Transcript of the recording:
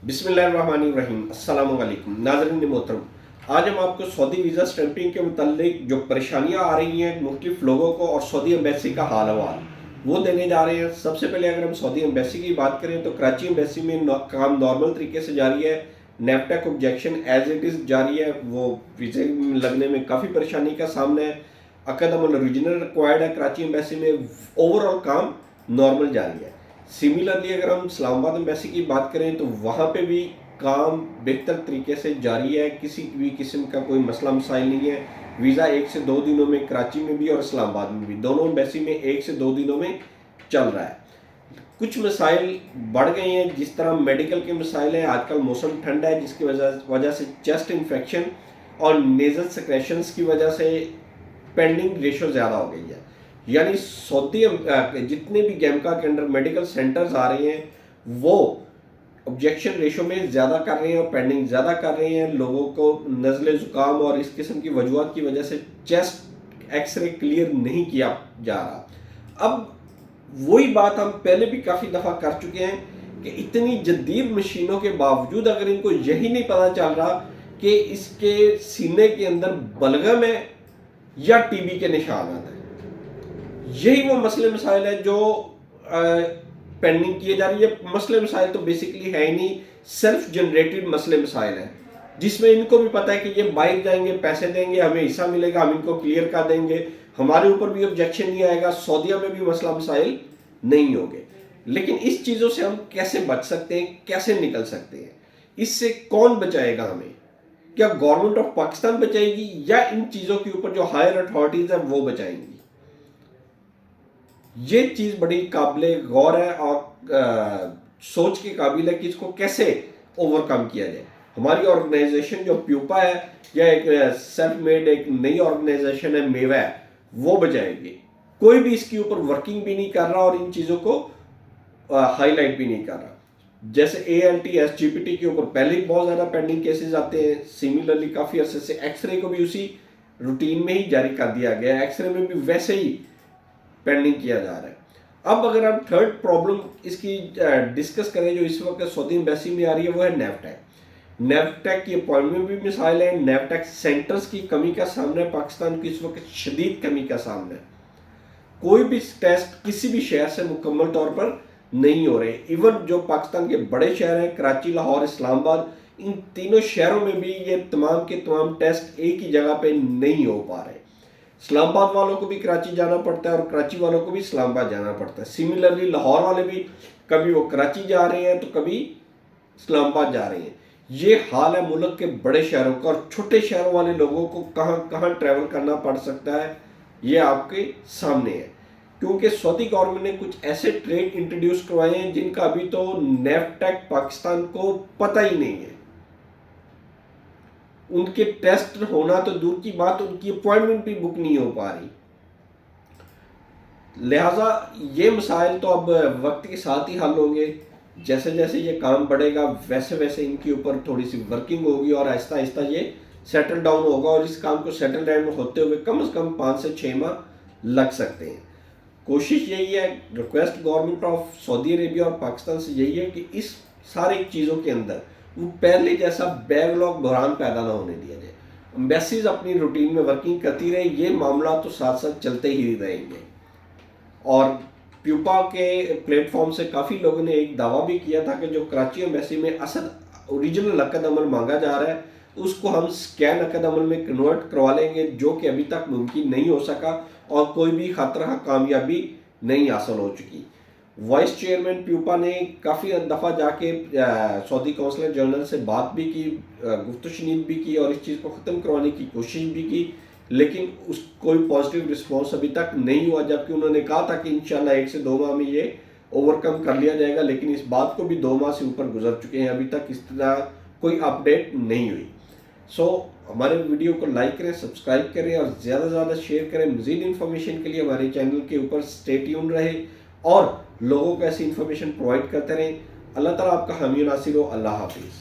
बिस्मिल्लाहिर्रहमानिर्रहीम। अस्सलाम वालेकुम नाज़रीन मोहतरम। आज हम आपको सऊदी वीज़ा स्टैंपिंग के मुताल्लिक जो परेशानियां आ रही हैं मुख्तलिफ लोगों को और सऊदी एम्बेसी का हाल हवाल वो देने जा रहे हैं। सबसे पहले अगर हम सऊदी एम्बेसी की बात करें तो कराची एम्बेसी में काम नॉर्मल तरीके से जारी है। नेफ्टेक ऑब्जेक्शन एज इट इज़ जारी है। वो वीज़े लगने में काफ़ी परेशानी का सामना है। अकद अमल ओरिजिनल रिक्वायर्ड है कराची एम्बेसी में। ओवरऑल काम नॉर्मल जारी है। सिमिलरली अगर हम इस्लामाबाद एम्बेसी की बात करें तो वहाँ पे भी काम बेहतर तरीके से जारी है। किसी भी किस्म का कोई मसला मसाइल नहीं है। वीज़ा 1 से 2 दिनों में कराची में भी और इस्लामाबाद में भी दोनों एम्बेसी में 1 से 2 दिनों में चल रहा है। कुछ मसाइल बढ़ गए हैं, जिस तरह मेडिकल के मसाइल हैं। आजकल मौसम ठंडा है जिसकी वजह से चेस्ट इन्फेक्शन और नेजल सेक्रेशंस की वजह से पेंडिंग रेशो ज़्यादा हो गई है। यानी सऊदी जितने भी गैमका के अंडर मेडिकल सेंटर्स आ रहे हैं वो ऑब्जेक्शन रेशो में ज़्यादा कर रहे हैं और पेंडिंग ज़्यादा कर रहे हैं। लोगों को नज़ले ज़ुकाम और इस किस्म की वजूहत की वजह से चेस्ट एक्सरे क्लियर नहीं किया जा रहा। अब वही बात हम पहले भी काफ़ी दफ़ा कर चुके हैं कि इतनी जदीद मशीनों के बावजूद अगर इनको यही नहीं पता चल रहा कि इसके सीने के अंदर बलगम है या टीबी के निशानात हैं, यही वो मसले मसाइल है जो पेंडिंग किए जा रही है। मसले मसाइल तो बेसिकली है ही नहीं, सेल्फ जनरेटेड मसले मसाइल हैं जिसमें इनको भी पता है कि ये बाहर जाएंगे, पैसे देंगे, हमें हिस्सा मिलेगा, हम इनको क्लियर कर देंगे, हमारे ऊपर भी ऑब्जेक्शन नहीं आएगा, सऊदीया में भी मसला मसाइल नहीं होंगे। लेकिन इस चीज़ों से हम कैसे बच सकते हैं, कैसे निकल सकते हैं, इससे कौन बचाएगा हमें? क्या गवर्नमेंट ऑफ पाकिस्तान बचाएगी या इन चीज़ों के ऊपर जो हायर अथॉरिटीज़ हैं वो बचाएंगी? ये चीज़ बड़ी काबिल गौर है और सोच के काबिल है कि इसको कैसे ओवरकम किया जाए। हमारी ऑर्गेनाइजेशन जो प्यूपा है या एक सेल्फ मेड एक नई ऑर्गेनाइजेशन है मेवा है, वो बचाएगी। कोई भी इसके ऊपर वर्किंग भी नहीं कर रहा और इन चीज़ों को हाईलाइट भी नहीं कर रहा। जैसे ALT SGPT के ऊपर पहले ही बहुत ज़्यादा पेंडिंग केसेस आते हैं। सिमिलरली काफ़ी अरसे से एक्सरे को भी उसी रूटीन में ही जारी कर दिया गया है। एक्सरे में भी वैसे ही पेंडिंग किया जा रहा है। अब अगर हम थर्ड प्रॉब्लम इसकी डिस्कस करें जो इस वक्त सऊदी एम्बेसी में आ रही है, वो है नेफ्टेक। नेफ्टेक की अपॉइंटमेंट भी मिसाइल है। नेफ्टेक सेंटर्स की कमी का सामना है पाकिस्तान की इस वक्त शदीद कमी का सामना है। कोई भी टेस्ट किसी भी शहर से मुकम्मल तौर पर नहीं हो रहे। इवन जो पाकिस्तान के बड़े शहर हैं कराची, लाहौर, इस्लामाबाद, इन तीनों शहरों में भी ये तमाम के तमाम टेस्ट एक ही जगह पे नहीं हो पा रहे। इस्लामाबाद वालों को भी कराची जाना पड़ता है और कराची वालों को भी इस्लामाबाद जाना पड़ता है। सिमिलरली लाहौर वाले भी कभी वो कराची जा रहे हैं तो कभी इस्लामाबाद जा रहे हैं। ये हाल है मुल्क के बड़े शहरों का और छोटे शहरों वाले लोगों को कहाँ कहाँ ट्रैवल करना पड़ सकता है ये आपके सामने है। क्योंकि सऊदी गवर्नमेंट ने कुछ ऐसे ट्रेड इंट्रोड्यूस करवाए हैं जिनका अभी तो नेफ्टेक पाकिस्तान को पता ही नहीं है। उनके टेस्ट होना तो दूर की बात, उनकी अपॉइंटमेंट भी बुक नहीं हो पा रही। लिहाजा ये मसाइल तो अब वक्त के साथ ही हल होंगे। जैसे जैसे ये काम बढ़ेगा वैसे वैसे इनके ऊपर थोड़ी सी वर्किंग होगी और आहिस्ता आहिस्ता ये सेटल डाउन होगा और इस काम को सेटल डाउन होते हुए कम से कम 5 से 6 माह लग सकते हैं। कोशिश यही है, request government of Saudi Arabia और पाकिस्तान से यही है कि इस सारी चीज़ों के अंदर वो पहले जैसा बैकलॉग बहरान पैदा ना होने दिया जाए। एम्बेसीज अपनी रूटीन में वर्किंग करती रहे, ये मामला तो साथ साथ चलते ही रहेंगे। और प्यूपा के प्लेटफॉर्म से काफ़ी लोगों ने एक दावा भी किया था कि जो कराची एम्बेसी में असल ओरिजिनल अकद अमल मांगा जा रहा है उसको हम स्कैन अकद अमल में कन्वर्ट करवा लेंगे, जो कि अभी तक मुमकिन नहीं हो सका और कोई भी खतरा कामयाबी नहीं हासिल हो चुकी। वाइस चेयरमैन प्यूपा ने काफ़ी दफ़ा जाके सऊदी कौंसलर जनरल से बात भी की, गुफ्तशनीद भी की और इस चीज़ को ख़त्म करवाने की कोशिश भी की, लेकिन उस कोई पॉजिटिव रिस्पॉन्स अभी तक नहीं हुआ। जबकि उन्होंने कहा था कि इंशाल्लाह 1 से 2 माह में ये ओवरकम कर लिया जाएगा, लेकिन इस बात को भी 2 माह से ऊपर गुजर चुके हैं, अभी तक इस तरह कोई अपडेट नहीं हुई। हमारे वीडियो को लाइक करें, सब्सक्राइब करें और ज़्यादा से ज़्यादा शेयर करें। मज़ीद इन्फॉर्मेशन के लिए हमारे चैनल के ऊपर स्टे ट्यून रहे और लोगों को ऐसी इन्फॉर्मेशन प्रोवाइड करते रहें। अल्लाह ताला आपका हामी नासिर हो। अल्लाह हाफिज़।